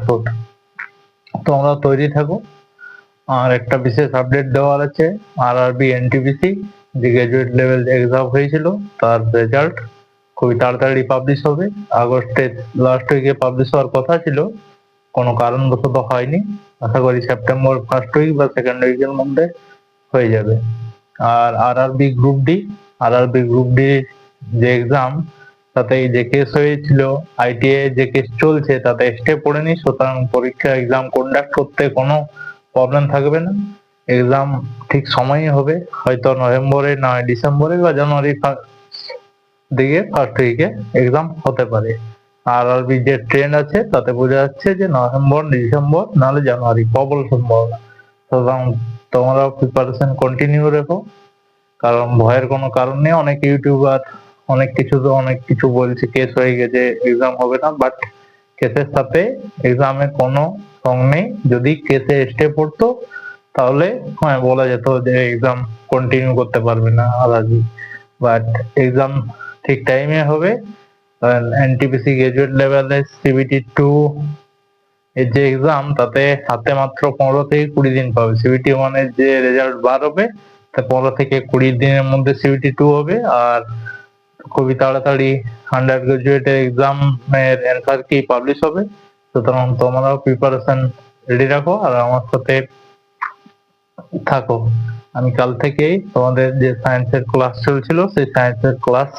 Method. তোমরা তৈরি থাকো। আর একটা বিশেষ আপডেট দেওয়ার আছে, আরআরবি এনটিপিসি যে গ্রাজুয়েট লেভেল এক্সাম হয়েছিল তার রেজাল্ট খুবই তাড়াতাড়ি পাবলিশ হবে। আগস্টের লাস্ট উইকে পাবলিশ হওয়ার কথা ছিল, কোনো কারণবশত হয়নি। আশা করি সেপ্টেম্বর ফার্স্ট উইক বা সেকেন্ড উইকের মধ্যে হয়ে যাবে। আর আরআরবি গ্রুপ ডি যে এক্সাম, তাতে যে কেস হয়েছিল, আইটিআই যে কেস চলছে তাতে স্টে পড়েনি, সুতরাং পরীক্ষা এক্সাম কন্ডাক্ট করতে কোনো প্রবলেম থাকবে না। এক্সাম ঠিক সময়ই হবে, হয়তো নভেম্বরে নয় ডিসেম্বরে বা জানুয়ারি দিকে ফার্স্ট উইকে এক্সাম হতে পারে। আরআরবি যে ট্রেন্ড আছে তাতে বোঝা যাচ্ছে যে নভেম্বর ডিসেম্বর নাহলে জানুয়ারি প্রবল সম্ভাবনা। সুতরাং তোমরাও প্রিপারেশন কন্টিনিউ রেখো, কারণ ভয়ের কোনো কারণ নেই। অনেক ইউটিউবার অনেক কিছু বলছে কেস হয়ে গেছে এক্সাম হবে না, বাট কেসের সাথে এক্সামের কোনো সং নেই। যদি কেসে স্টে পড়তো তাহলে হ্যাঁ বলা যেত যে এক্সাম কন্টিনিউ করতে পারবে না আরআরবি, বাট এক্সাম ঠিক টাইমে হবে। এনটিপিসি গ্রাজুয়েট লেভেলের সিবিটি 2 এর যে এক্সাম, তাতে হাতে মাত্র 15 থেকে 20 দিন পাবে। সিবিটি 1 এর যে রেজাল্ট বার হবে তা 15 থেকে 20 দিনের মধ্যে সিবিটি 2 হবে। আর খুবই তাড়াতাড়ি আন্ডার গ্রাজুয়েটের এক্সামের অ্যান্সার কি পাবলিশ হবে। সুতরাং তোমরাও প্রিপারেশন রেডি রাখো আর আমার সাথে থাকো। আমি কাল থেকেই তোমাদের যে সায়েন্সের ক্লাস চলছিল সেই সায়েন্সের ক্লাস